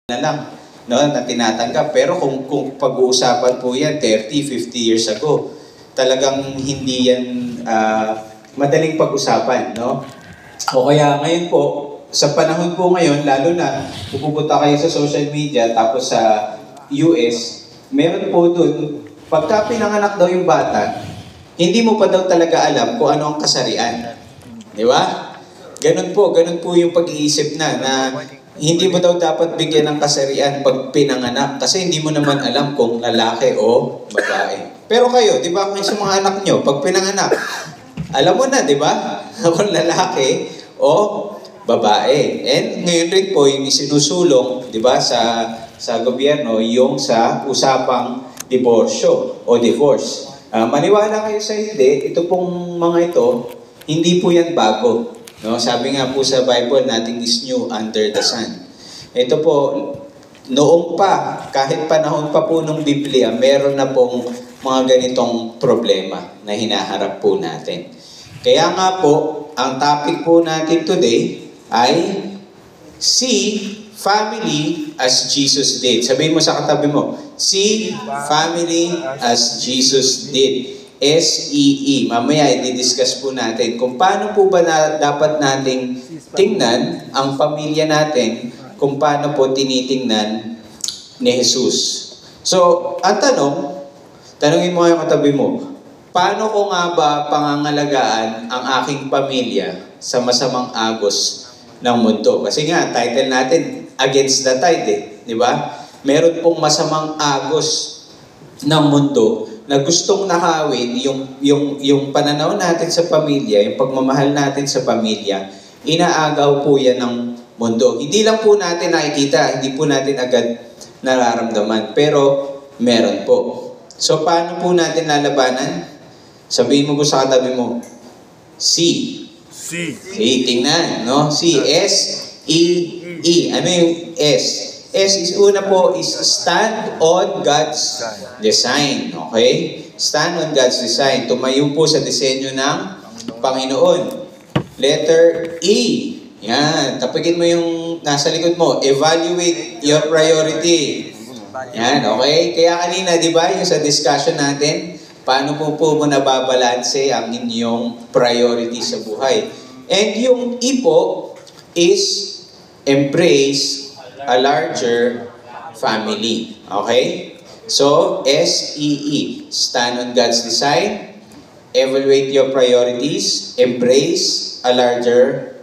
na lang, no, na tinatanggap. Pero kung pag-uusapan po yan 30, 50 years ago, talagang hindi yan madaling pag-usapan, no? O kaya ngayon po, sa panahon po ngayon, lalo na pupunta kayo sa social media, tapos sa US, meron po dun, pagka pinanganak daw yung bata, hindi mo pa daw talaga alam kung ano ang kasarian. Di ba? Ganun po yung pag-iisip na hindi mo daw dapat bigyan ng kasarian pag pinanganak kasi hindi mo naman alam kung lalaki o babae. Pero kayo, di ba, sa mga anak nyo, pag pinanganak, alam mo na, di ba, kung lalaki o babae. And ngayon rin po, yung isinusulong, di ba, sa gobyerno, yung sa usapang diborsyo o divorce. Maniwala kayo sa hindi, ito pong mga ito, hindi po yan bago. No, sabi nga po sa Bible, nothing is new under the sun. Ito po, noong pa, kahit panahon pa po ng Biblia, meron na pong mga ganitong problema na hinaharap po natin. Kaya nga po, ang topic po natin today ay see family as Jesus did. Sabihin mo sa katabi mo, see family as Jesus did. S-E-E. Mamaya i-discuss po natin kung paano po ba dapat nating tingnan ang pamilya natin, kung paano po tinitingnan ni Jesus. So, ang tanungin mo yung katabi mo, paano ko nga ba pangangalagaan ang aking pamilya sa masamang agos ng mundo? Kasi nga, title natin, Against the Tide, di ba? Meron pong masamang agos ng mundo na gustong nakawin yung pananaw natin sa pamilya, yung pagmamahal natin sa pamilya, inaagaw po yan ng mundo. Hindi lang po natin nakikita, hindi po natin agad nararamdaman, pero meron po. So, paano po natin lalabanan? Sabihin mo po sa katabi mo, C. Tingnan, no? C, S-E-E. Ano yung S? S is una po is stand on God's design. Okay? Stand on God's design. Tumayo po sa disenyo ng Panginoon. Letter E. Yan. Tapagin mo yung nasa likod mo. Evaluate your priority. Yan. Okay? Kaya kanina, di ba, yung sa discussion natin, paano po mo nababalanse ang inyong priority sa buhay. And yung E po is embrace a larger family. Okay? So, S-E-E. Stand on God's design. Evaluate your priorities. Embrace a larger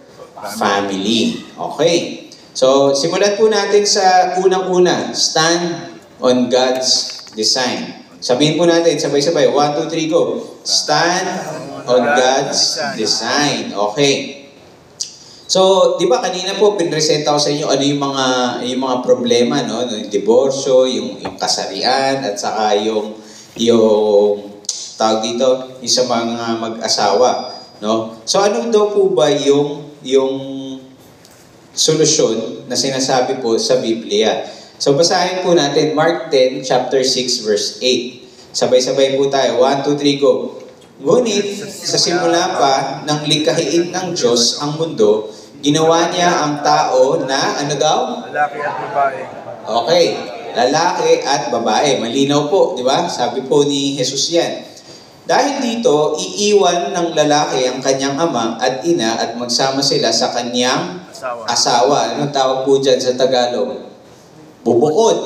family. Okay? So, simulan po natin sa unang-una. Stand on God's design. Sabihin po natin, sabay-sabay. 1, 2, 3, go. Stand on God's design. Okay. So, di ba kanina po pinresenta ko sa inyo ano yung mga problema, no? Yung diborsyo, yung kasarian, at saka yung tawag dito, yung sa mga mag-asawa, no? So, ano daw po ba yung solusyon na sinasabi po sa Biblia? So, basahin po natin Mark 10, chapter 6, verse 8. Sabay-sabay po tayo. 1, 2, 3, go. Ngunit, sa simula pa ng likhain ng Diyos ang mundo, ginawa niya ang tao na, ano daw? Lalaki at babae. Okay, lalaki at babae. Malinaw po, di ba? Sabi po ni Jesus yan. Dahil dito, iiwan ng lalaki ang kanyang ama at ina at magsama sila sa kanyang asawa. Anong tawag po dyan sa Tagalog? Bubukod.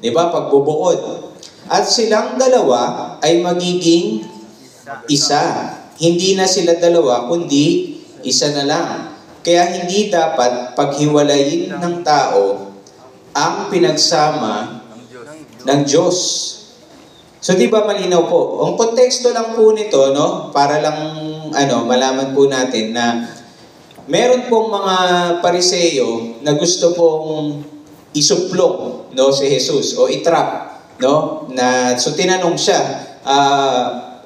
Di ba? Pagbubukod. At silang dalawa ay magiging isa. Hindi na sila dalawa, kundi isa na lang. Kaya hindi dapat paghiwalayin ng tao ang pinagsama ng Diyos. So, di ba malinaw po? Ang konteksto lang po nito, no? Para lang malaman po natin na meron pong mga Pariseo na gusto pong isuplong, no, si Jesus o itrap, no? So, tinanong siya,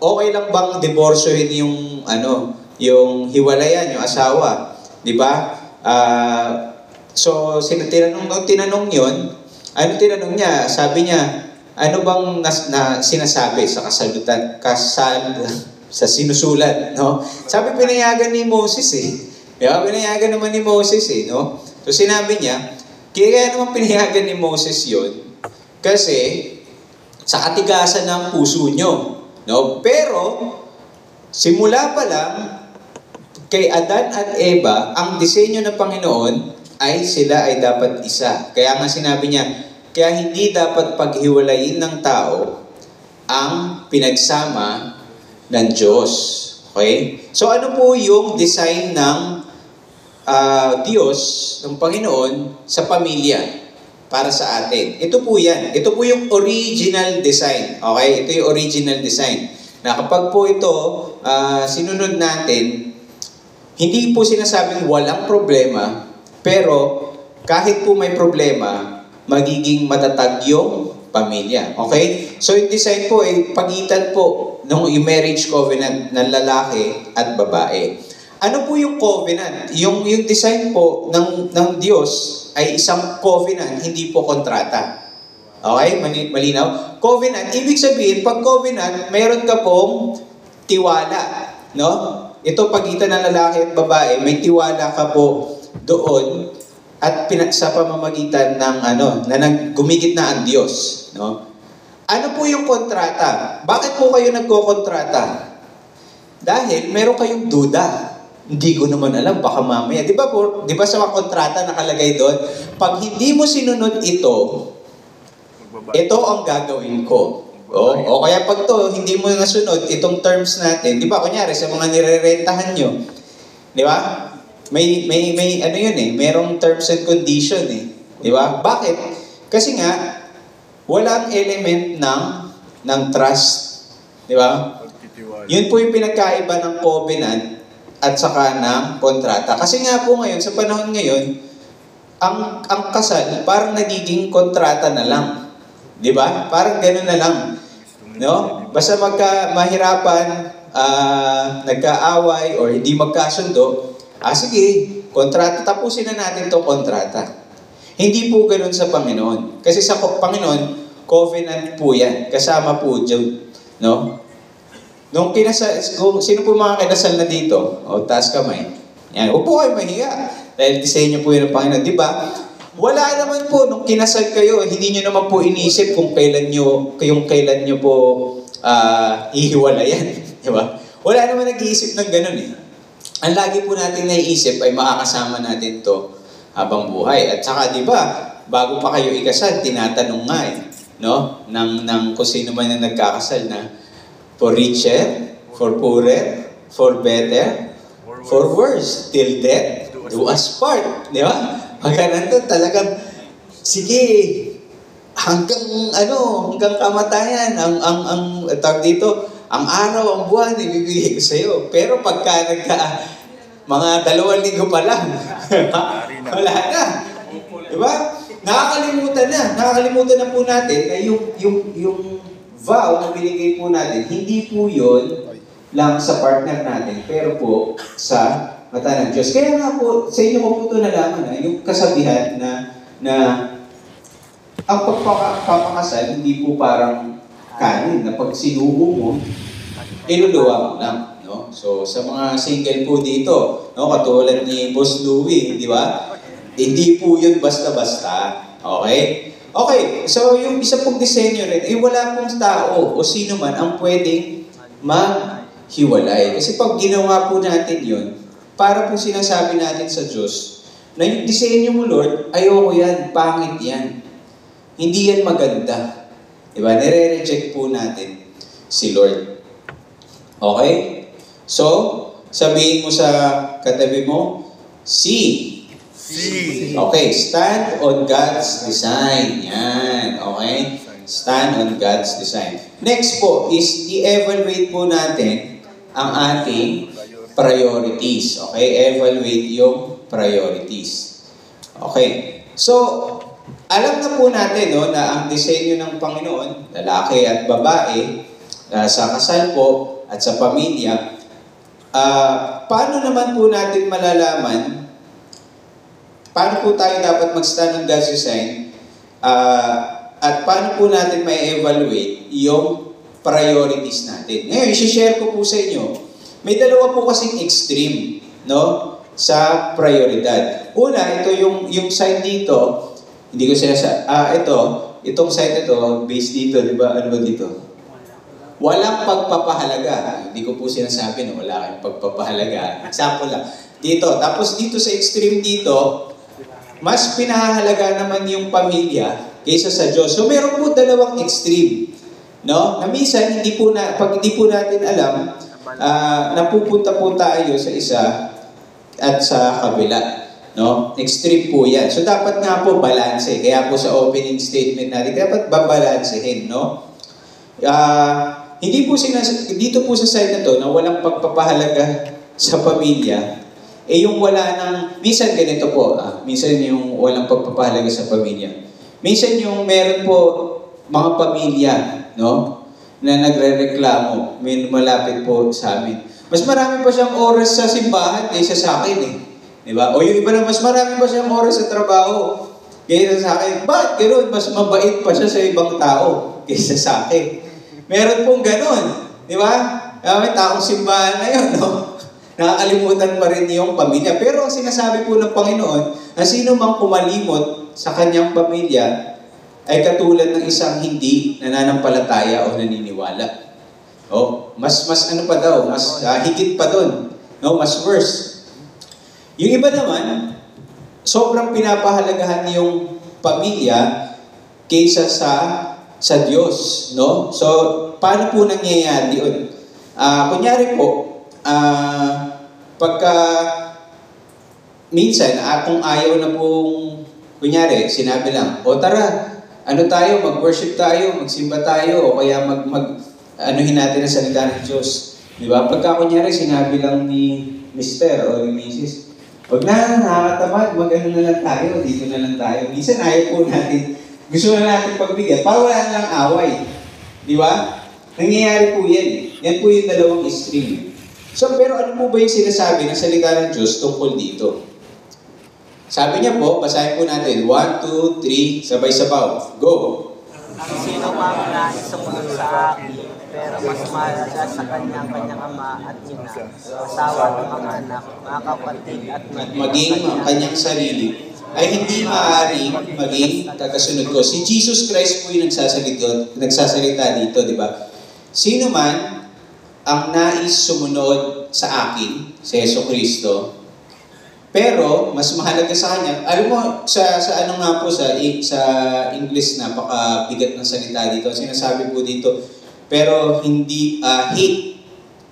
okay lang bang diborsyohin yung hiwalayan, yung asawa? Di ba? So, tinanong yun, ano tinanong niya? Sabi niya, ano bang sinasabi sa sa sinusulat, no? Sabi, pinayagan ni Moses, eh. Di ba? Pinayagan naman ni Moses, eh, no? So, sinabi niya, Kaya naman pinayagan ni Moses yun, kasi sa katigasan ng puso nyo. No? Pero, simula pa lang, kay Adan at Eva, ang disenyo ng Panginoon ay sila ay dapat isa. Kaya nga sinabi niya, kaya hindi dapat paghiwalayin ng tao ang pinagsama ng Diyos. Okay? So ano po yung design ng Diyos, ng Panginoon, sa pamilya para sa atin? Ito po yan. Ito po yung original design. Okay? Ito yung original design. Na kapag po ito sinunod natin, hindi po sinasabing walang problema, pero kahit po may problema, magiging matatag yung pamilya. Okay? So yung design po ay pagitan po ng marriage covenant ng lalaki at babae. Ano po yung covenant? Yung design po ng Diyos ay isang covenant, hindi po kontrata. Okay? Malinaw? Covenant, ibig sabihin, pag covenant, mayroon ka pong tiwala. No? Ito pagitan ng lalaki at babae, may tiwala ka po doon at sa pamamagitan ng gumigit na ang Diyos. No? Ano po yung kontrata? Bakit po kayo nagkokontrata? Dahil meron kayong duda. Hindi ko naman alam, baka mamaya. Di ba sa mga kontrata nakalagay doon? Pag hindi mo sinunod ito ang gagawin ko. O kaya pag hindi mo nasunod, itong terms natin, di ba, kunyari, sa mga nirerentahan nyo, di ba? May ano yun merong terms and condition di ba? Bakit? Kasi nga, walang element ng trust. Di ba? Yun po yung pinagkaiba ng covenant at saka ng kontrata. Kasi nga po ngayon, sa panahon ngayon, ang kasal, parang nagiging kontrata na lang. Di ba? Parang gano'n na lang. No? Basta mahirapan, nagkaaway, or hindi magkasundo, sige, kontrata, tapusin na natin itong kontrata. Hindi po ganoon sa Panginoon. Kasi sa Panginoon, covenant po yan. Kasama po Diyan. No? Nung sino po mga kinasal na dito? Taas kamay. Yan. Huwag po kayo mahiya. Dahil disenyo po yun ng Panginoon. Di ba? Wala naman po, nung kinasal kayo, hindi nyo naman po inisip kung kailan nyo po hihiwalayan. Di ba? Wala naman nag-iisip ng ganun Ang lagi po natin naiisip ay makakasama natin to habang buhay. At saka, di ba, bago pa kayo ikasal, tinatanong nga no? Ng kung sino man na nagkakasal na for richer, for poorer, for better, for worse, till death, do us part. Di ba? Hanggang nandun talagang, sige, hanggang kamatayan, ang tawag dito, ang araw, ang buwan, ibibigay ko sa'yo. Pero pagka mga 2 linggo pa lang, wala na. Diba? Nakakalimutan na po natin na yung vow na binigay po natin, hindi po yun lang sa partner natin, pero po sa mata ng Diyos. Kaya nga po, sa inyo ko po ito nalaman yung kasabihan na ang pagpapakasal, hindi po parang kanin na pag sinubo mo, iluluwa mo lang. No? So, sa mga single po dito, no, katulad ni Boss Louie, di ba? Hindi po yun basta-basta. Okay? Okay, so yung isa pong disenyo rin, wala pong tao o sino man ang pwedeng maghiwalay. Kasi pag ginawa po natin yun, para po sinasabi natin sa Diyos, na yung disenyo mo, Lord, ayoko yan, pangit yan. Hindi yan maganda. Diba? Nire-reject po natin si Lord. Okay? So, sabihin mo sa katabi mo, see. Okay, stand on God's design. Yan, okay? Stand on God's design. Next po is i-evaluate po natin ang ating priorities. Okay? Evaluate yung priorities. Okay. So, alam na po natin na ang disenyo ng Panginoon, lalaki at babae, sa kasal po at sa pamilya, paano naman po natin malalaman, paano po tayo dapat mag-stand on God's design, at paano po natin may evaluate yung priorities natin. Ngayon, isi-share ko po sa inyo. May dalawa po kasing extreme, no? Sa prioridad. Una, ito yung side dito, Hindi ko itong site ito, based dito, di ba? Ano ba dito? Walang pagpapahalaga. Hindi ko po sinasabi na wala kayong pagpapahalaga. Example lang. Dito. Tapos dito sa extreme dito, mas pinahalaga naman yung pamilya kaysa sa Diyos. So meron po dalawang extreme. No? Na minsan, pag hindi po natin alam, napupunta po tayo sa isa at sa kabila. No? Extreme po yan. So dapat nga po balanse. Kaya po sa opening statement natin, dapat babalansehin. No? Dito po sa side na to, na walang pagpapahalaga sa pamilya, yung wala ng, minsan ganito po, minsan yung walang pagpapahalaga sa pamilya. Minsan yung meron po mga pamilya, no, na nagre-reklamo, may malapit po sa amin. Mas marami pa siyang oras sa simbahan kaysa sa akin eh. Diba? O yung iba na mas marami pa siyang oras sa trabaho kaysa sa akin. Bakit gano'n? Mas mabait pa siya sa ibang tao kaysa sa akin. Meron pong gano'n. Diba? May taong simbahan na yun, no? Nakakalimutan pa rin yung pamilya. Pero ang sinasabi po ng Panginoon, na sino mang kumalimot sa kanyang pamilya ay katulad ng isang hindi nananampalataya o naniniwala. Mas ano pa daw, mas higit pa doon. No, mas worse. Yung iba naman, sobrang pinapahalagahan yung pamilya kaysa sa Diyos, no? So, paano po nangyayari yun? Kunyari po, pagka minsan, kung ayaw na pong, kunyari, sinabi lang, tara, mag-worship tayo, magsimba tayo, o kaya anuhin natin ang salita ng Diyos. Di ba? Pagka kunyari, sinabi lang ni Mr. o ni Mrs., wag na, nakakatamad, mag-ano na lang tayo, dito na lang tayo. Minsan ayaw po natin, gusto na natin pagbigyan, para wala na lang away. Di ba? Nangyayari po yan. Yan po yung dalawang extreme. So, pero ano po ba yung sinasabi ng salita ng Diyos tungkol dito? Sabi niya po, basahin po natin, 1, 2, 3, sabay-sabaw. Go! Ang sino mang nais sumunod sa akin, pero mas mahalaga sa kanyang ama at ina, asawa ng mga anak, mga kapatid at maging ang kanyang sarili, ay hindi maaaring maging tagasunod ko. Si Jesus Christ po yung nagsasalita dito, di ba? Sino man ang nais sumunod sa akin, si Yesu Cristo, pero mas mahalaga sa kanya, alam mo, sa ano nga po, sa English, napakabigat ng salita dito, sinasabi po dito, pero hindi hate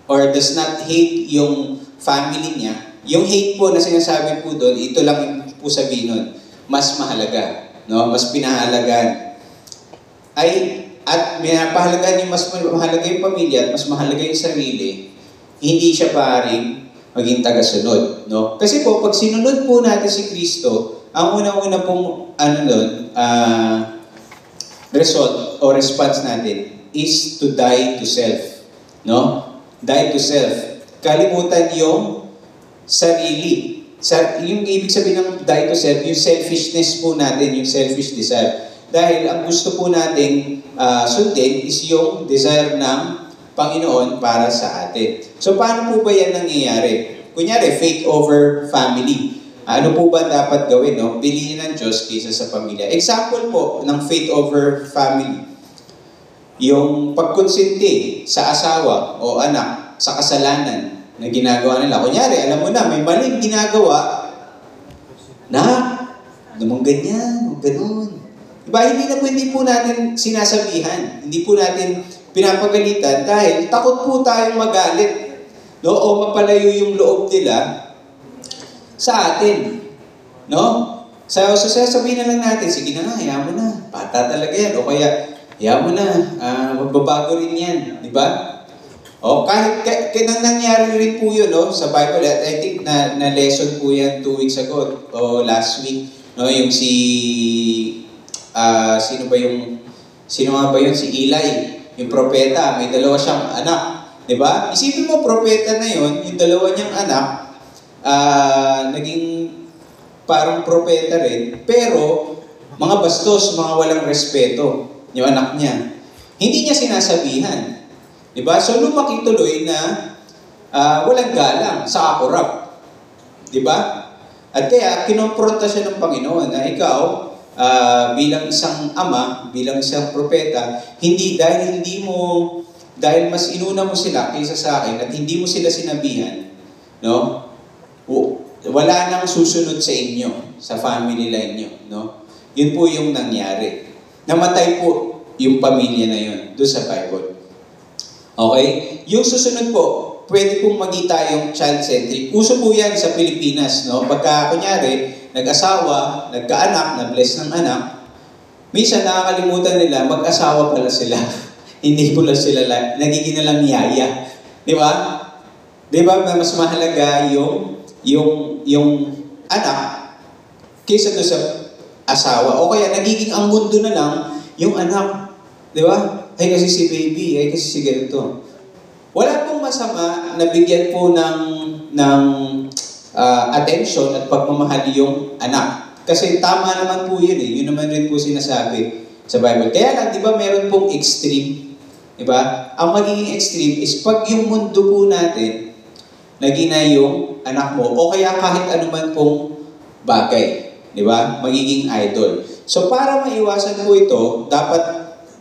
or does not hate yung family niya. Yung hate po na sinasabi po doon, ito lang po sabihin nun, mas mahalaga, no? Mas pinahalagan. At pinapahalagan yung mas mahalaga yung pamilya at mas mahalaga yung sarili, hindi siya paring maging tagasunod, no? Kasi po, pag sinunod po natin si Kristo, ang unang-una pong result o response natin is to die to self, no? Die to self. Kalimutan yung sarili. Yung ibig sabihin ng die to self, yung selfishness po natin, yung selfish desire. Dahil ang gusto po natin sundin is yung desire ng Panginoon para sa atin. So, paano po ba yan nangyayari? Kunyari, faith over family. Ano po ba dapat gawin? No? Piliin ng Diyos kaysa sa pamilya. Example po ng faith over family. Yung pagkonsinti sa asawa o anak sa kasalanan na ginagawa nila. Kunyari, alam mo na, may maling ginagawa na, namang ganyan, o ganun. Diba, hindi po natin sinasabihan. Hindi po natin pinapagalitan dahil takot po tayong magalit, no? O mapalayo yung loob nila sa atin, no? So sasabihin na lang natin, sige na nga, hayaan mo na, bata talaga yan, o kaya hayaan mo na, magbabago rin yan, di ba? O kahit nangyari rin po yun, no? Sa Bible, I think na lesson po yan 2 weeks ago o last week, no? Yung sino nga ba yun? Si Eli. Yung propeta, may dalawa siyang anak. Diba? Isipin mo, propeta na yun, yung dalawa niyang anak, naging parang propeta rin, pero mga bastos, mga walang respeto, yung anak niya. Hindi niya sinasabihan. Diba? So, lumaki tuloy na walang galang sa akurap. Diba? At kaya, kinompronta siya ng Panginoon na ikaw, bilang isang ama, bilang isang propeta, dahil mas inuna mo sila kaysa sa akin at hindi mo sila sinabihan, no? Wala nang susunod sa inyo, sa family line nyo, no? Yun po yung nangyari. Namatay po yung pamilya na yun, doon sa Bible. Okay? Yung susunod po, pwede pong maging tayong child-centric. Uso po yan sa Pilipinas, no? Pagka, kunyari, nag-asawa, nagkaanak, na-bless ng anak, minsan nakakalimutan nila, mag-asawa pala sila. Hindi pala sila, nagiging na lang yaya. Di ba? Di ba, mas mahalaga yung anak kaysa doon sa asawa. O kaya, nagiging ang mundo na lang yung anak. Di ba? Ay kasi si baby, ay kasi si ganito. Wala pong masama na bigyan po ng attention at pagmamahal yung anak. Kasi tama naman po yun eh. Yun naman rin po sinasabi sa Bible. Kaya lang, di ba, meron pong extreme. Di ba? Ang magiging extreme is pag yung mundo po natin, naging na yung anak mo, o kaya kahit anuman pong bagay. Di ba? Magiging idol. So, para maiwasan po ito, dapat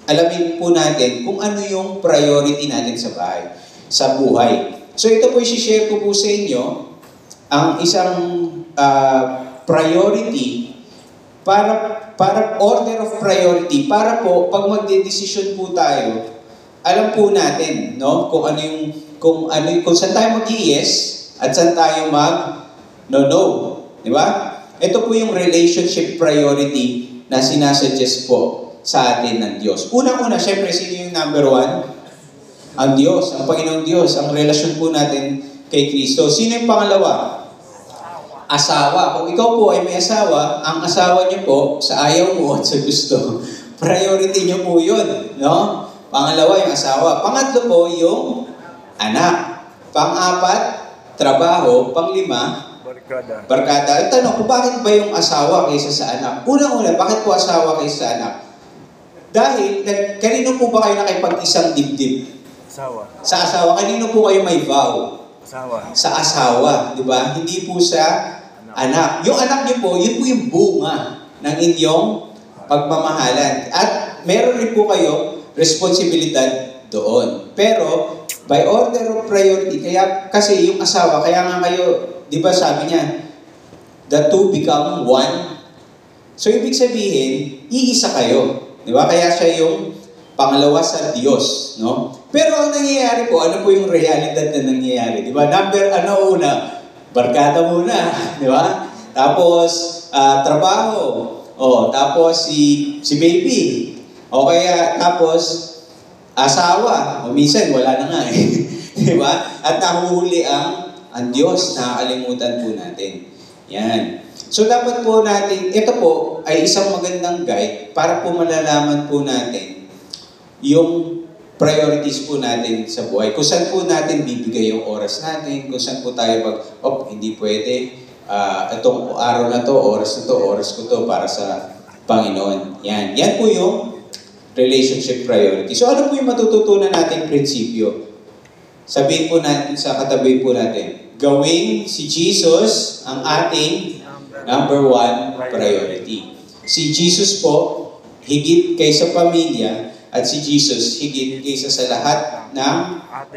alamin po natin kung ano yung priority natin sa bahay, sa buhay. So, ito po i-share ko po sa inyo, ang isang priority para order of priority para po pag magde-decision po tayo, alam po natin, no, kung saan tayo mag-yes at saan tayo mag-no. Di ba? Ito po yung relationship priority na sinasuggest po sa atin ng Diyos. Unang-una, syempre, sino yung number one? Ang Diyos, ang Panginoong Diyos, ang relasyon po natin kay Kristo. Sino yung pangalawa? Asawa. Kung ikaw po ay may asawa, ang asawa niyo po, sa ayaw mo at sa gusto, priority niyo po yun. No? Pangalawa, yung asawa. Pangatlo po, yung anak. Pang-apat, trabaho. Pang-lima, barkada. Ang tanong ko, bakit ba yung asawa kaysa sa anak? Unang-una, bakit po asawa kaysa sa anak? Dahil, kanino po ba kayo nakipag-isang dibdib? Asawa. Sa asawa. Kanino po kayo may vow? Asawa. Sa asawa, di ba? Hindi po sa anak. Yung anak niyo po, yun po yung bunga ng inyong pagmamahalan. At meron rin po kayo responsibilidad doon. Pero, by order of priority, kasi yung asawa, kaya nga kayo, di ba sabi niya, the two become one. So, ibig sabihin, iisa kayo. Di ba? Kaya siya yung pangalawa sa Diyos, no? Pero ang nangyayari po, ano po yung realidad na nangyayari? Di ba? Una, barkada muna, di ba? Tapos, trabaho. O, tapos si baby. O kaya, tapos, asawa. O minsan, wala na nga eh. Di ba? At nahuhuli ang Diyos, nakakalimutan po natin. Yan. So, dapat po natin, ito po ay isang magandang guide para po malalaman po natin yung priorities po natin sa buhay. Kung saan po natin bibigay yung oras natin, kung saan po tayo hindi pwede, itong araw na to, oras ko to para sa Panginoon. Yan. Yan po yung relationship priority. So ano po yung matututunan natin prinsipyo? Sabihin po natin sa katabi po natin, gawing si Jesus ang ating number one priority. Si Jesus po, higit kaysa pamilya, at si Jesus, higit kaysa sa lahat ng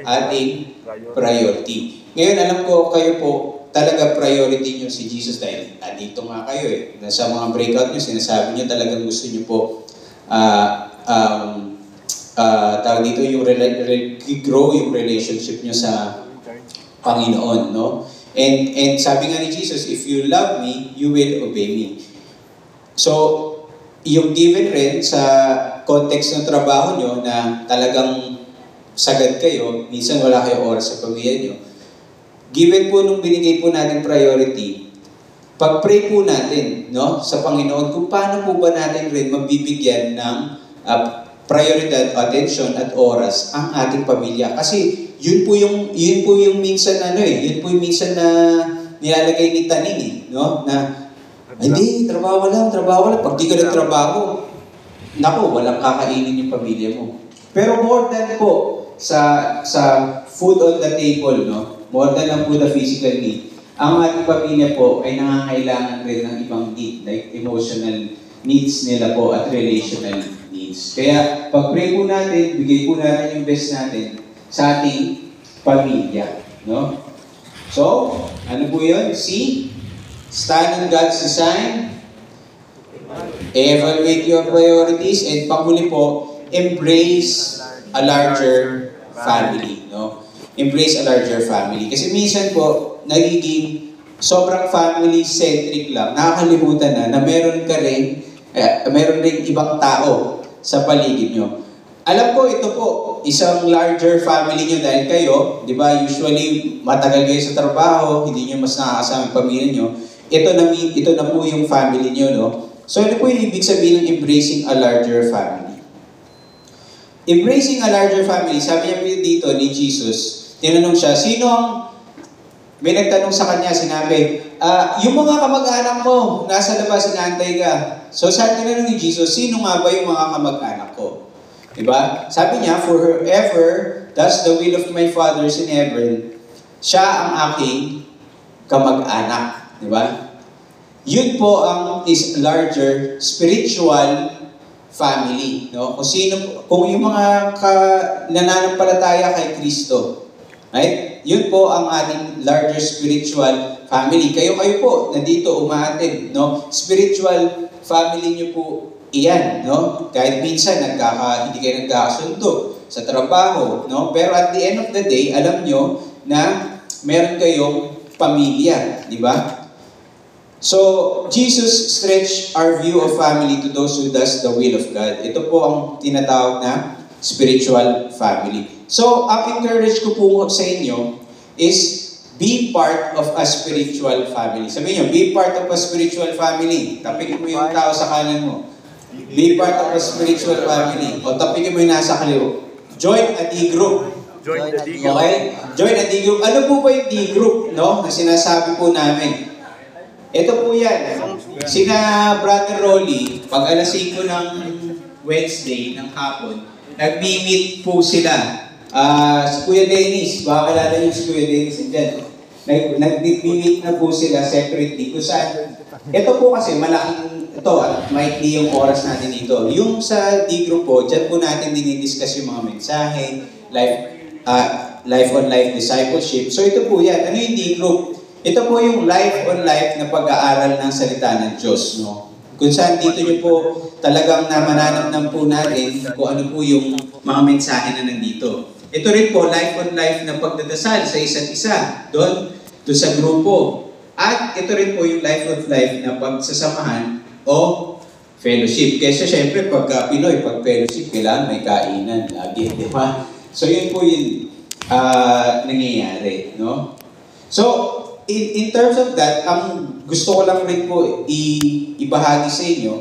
ating priority. Ngayon, alam ko kayo po, talaga priority nyo si Jesus dahil dito nga kayo eh. Sa mga breakout nyo, sinasabi nyo talagang gusto nyo po tawag dito yung grow yung relationship nyo sa Panginoon, no? And sabi nga ni Jesus, if you love me, you will obey me. So, yung given rin sa context ng trabaho nyo na talagang sagad kayo, minsan wala kayo oras sa pamilya nyo, given po nung binigay po natin priority, pag-pray po natin, no, sa Panginoon kung paano po ba natin rin mabibigyan ng prioridad, attention at oras ang ating pamilya. Kasi yun po yung minsan yun po yung minsan na nilalagay ni Tanin eh, no, na hindi, trabaho lang. Pag di ka nagtrabaho, naku, walang kakainin yung pamilya mo. Pero more than po sa food on the table, no? More than lang po the physical need. Ang ating pamilya po ay nangangailangan rin ng ibang need, like emotional needs nila po at relational needs. Kaya pag-pray po natin, bigay po natin yung best natin sa ating pamilya. No? So, ano po yun? C, stand on God's design, evaluate your priorities, and panghuli po, embrace a larger family. No? Embrace a larger family. Kasi minsan po, nagiging sobrang family-centric lang, nakakalimutan na meron ka rin, meron rin ibang tao sa paligid nyo. Alam ko, ito po, isang larger family nyo dahil kayo, di ba, usually matagal kayo sa trabaho, hindi nyo mas nakakasama yung pamilya nyo, ito na po yung family nyo, no? So, ano po yung ibig sabihin ng embracing a larger family? Embracing a larger family, sabi niya po dito ni Jesus, tinanong siya, sino ang, may nagtanong sa kanya, sinabi, yung mga kamag-anak mo, nasa labas, inaantay ka. So, sabi tinanong ni Jesus, sino nga ba yung mga kamag-anak ko? Diba? Sabi niya, for whoever does the will of my Father in heaven, siya ang aking kamag-anak. Diba? Yun po ang is larger spiritual family. No? Kung yung mga nananampalataya kay Kristo, right? Yun po ang ating larger spiritual family. Kayo po, nandito umaatid. No? Spiritual family niyo po iyan, no? Kahit minsan hindi kayo nagkakasundo sa trabaho, no? Pero at the end of the day, alam nyo na meron kayong pamilya, di ba? So, Jesus stretched our view of family to those who does the will of God. Ito po ang tinatawag na spiritual family. So, ang encourage ko po sa inyo is be part of a spiritual family. Sabihin nyo, be part of a spiritual family. Tapikin mo yung tao sa kanan mo. Be part of a spiritual family. O tapikin mo yung nasa kaliwa. Join a D-group. Join the D-group. Okay? Join a D-group. Ano po ba yung D-group, no? Na sinasabi po namin. Ito po yan. Sina Brother Rolly, pag alas 5 ng Wednesday, ng hapon, nag-meet po sila. Si Kuya Dennis, baka kilala niyo si Kuya Dennis. Nag-meet na po sila separately. Kung saan, ito po kasi malaking ito at maikli yung oras natin dito. Yung sa D-group po, dyan po natin dinidiscuss yung mga mensahe, life on life discipleship. So ito po yan. Ano yung D-group? Ito po yung life on life na pag-aaral ng salita ng Diyos. No? Kung saan dito nyo po talagang namananamnam po natin kung ano po yung mga mensahe na nandito. Ito rin po, life on life na pagdadasal sa isa't isa. Doon sa grupo. At ito rin po yung life on life na pagsasamahan o fellowship. Kasi syempre, pagka Pinoy, pag fellowship, kailangan may kainan lagi, di ba? So, yun po yung nangyayari, no? So, in terms of that, ang gusto ko lang rin po ibahagi sa inyo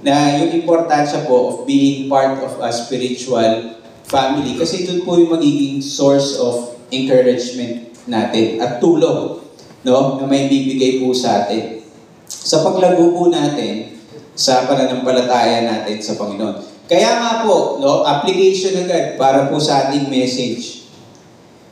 na yung importansya po of being part of a spiritual family. Kasi ito po yung magiging source of encouragement natin at tulong, no? Na may bibigay po sa atin. Sa paglago po natin sa pananampalataya natin sa Panginoon. Kaya nga po, no, application agad para po sa ating message.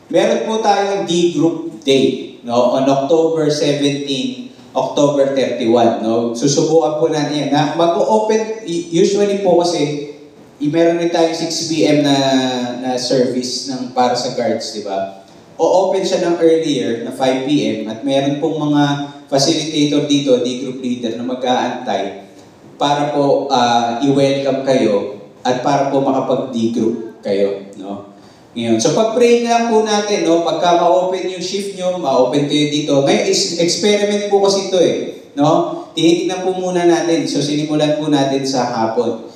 Meron po tayong D-Group Day, no, on October 17, October 31, no. Susubukan po natin yan. Na mag-open, usually po kasi, meron rin tayong 6 p.m. na service para sa guards, di ba? O-open siya ng earlier, na 5 p.m. at meron pong mga facilitator dito, D-group leader, na mag-aantay para po i-welcome kayo at para po makapag-D-group kayo. No? Ngayon, so pag-pray na po natin, no? Pagka ma-open yung shift nyo, ma-open kayo dito. Ngayon, experiment po kasi ito no? Tinitignan po muna natin. So sinimulan po natin sa hapon.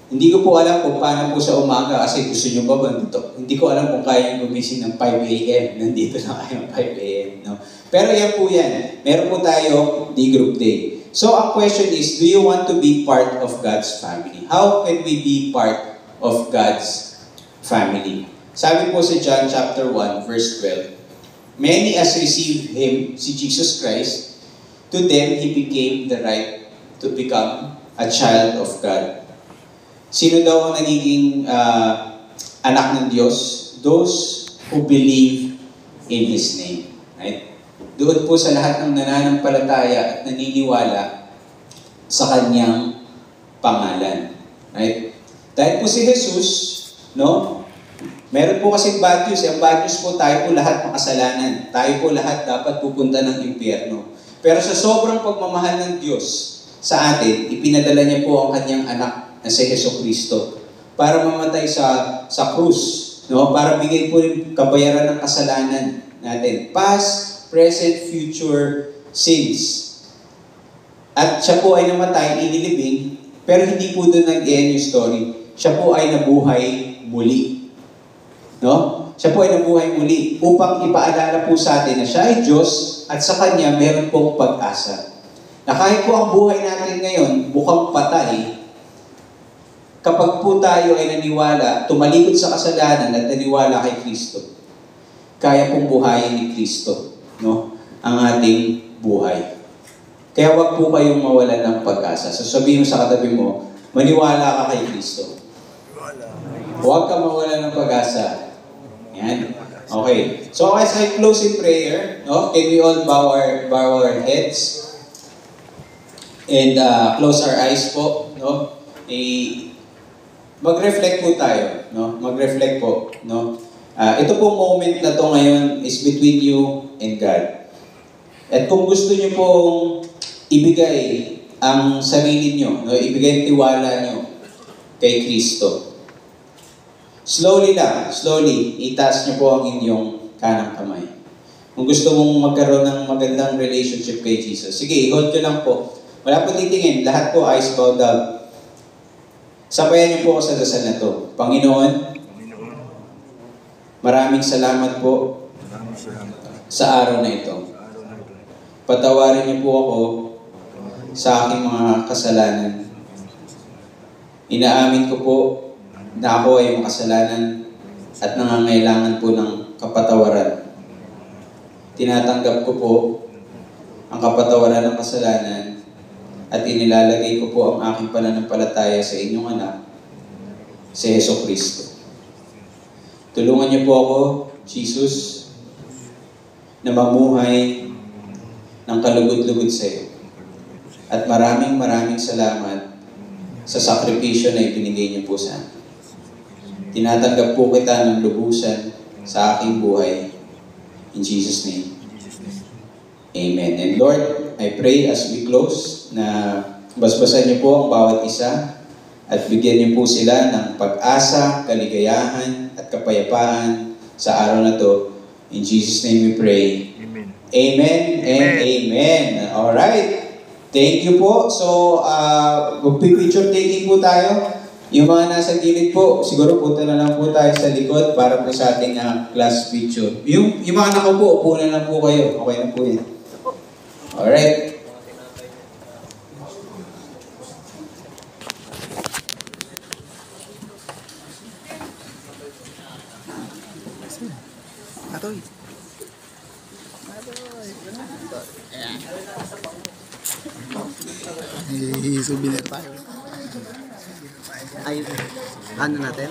Hindi ko po alam kung paano po sa umaga kasi gusto nyo ba dito? Hindi ko alam kung kaya yung gumising ng 5 a.m. Nandito na kayo ng 5 a.m. No? Pero yan po yan. Meron po tayo D-Group Day. So ang question is, do you want to be part of God's family? How can we be part of God's family? Sabi po sa John chapter 1, verse 12, many as received Him, si Jesus Christ, to them He became the right to become a child of God. Sino daw ang nagiging anak ng Diyos? Those who believe in His name. Right? Doon po sa lahat ng nananampalataya at naniniwala sa Kanyang pangalan. Right? Dahil po si Jesus, no? Meron po kasi bad news. Ang bad news po, tayo po lahat makasalanan. Tayo po lahat dapat pupunta ng impyerno. Pero sa sobrang pagmamahal ng Diyos sa atin, ipinadala niya po ang kanyang anak na si Jesucristo para mamatay sa krus, no? Para bigay po rin kabayaran ng kasalanan natin. Past, present, future sins. At siya po ay namatay, inilibing, pero hindi po doon nag-end yung story. Siya po ay nabuhay muli. No? Siya po ay nabuhay muli upang ipaalala po sa atin na siya ay Diyos at sa Kanya meron pong pag-asa. Na kahit po ang buhay natin ngayon mukhang patay, kapag po tayo ay naniwala, tumalikod sa kasalanan at naniwala kay Kristo, kaya pong buhayin ni Kristo, no? Ang ating buhay. Kaya wag po kayong mawalan ng pag-asa. So sabihin mo sa katabi mo, maniwala ka kay Kristo. Huwag ka mawalan ng pag-asa. Yan. Okay. So as I close in prayer, no, can we all bow our heads and close our eyes po, no? Mag-reflect po tayo, no? Mag-reflect po, no? Ito pong moment na to ngayon is between you and God. At kung gusto niyo pong ibigay ang sarili niyo, no? Ibigay ang tiwala niyo kay Kristo. Slowly lang, slowly, itaas niyo po ang inyong kanang kamay. Kung gusto mong magkaroon ng magandang relationship kay Jesus, sige, i-hold nyo lang po. Wala po titingin, lahat po eyes bowed up. Sabayan niyo po ako sa dasal na to. Panginoon, maraming salamat po sa araw na ito. Patawarin niyo po ako sa aking mga kasalanan. Inaamin ko po na ako ay makasalanan at nangangailangan po ng kapatawaran. Tinatanggap ko po ang kapatawaran ng kasalanan at inilalagay ko po ang aking pananampalataya sa inyong anak, si Jesucristo. Tulungan niyo po ako, Jesus, na mamuhay ng kalugod-lugod sa iyo. At maraming salamat sa sakripisyo na ibinigay niyo po sa akin. Tinatanggap po kita ng lubusan sa aking buhay. In Jesus' name. Amen. And Lord, I pray as we close na basbasan niyo po ang bawat isa at bigyan niyo po sila ng pag-asa, kaligayahan at kapayapaan sa araw na to. In Jesus' name we pray. Amen. Amen and amen. Alright. Thank you po. So, magpipicture taking po tayo. Yung mga nasa gilid po, siguro punta na lang po tayo sa likod para po sa ating class picture. Yung mga nakaupo, upo na lang po kayo. Okay na po yan. Alright. Atoy. Souvenir tayo. Ay, ano natin?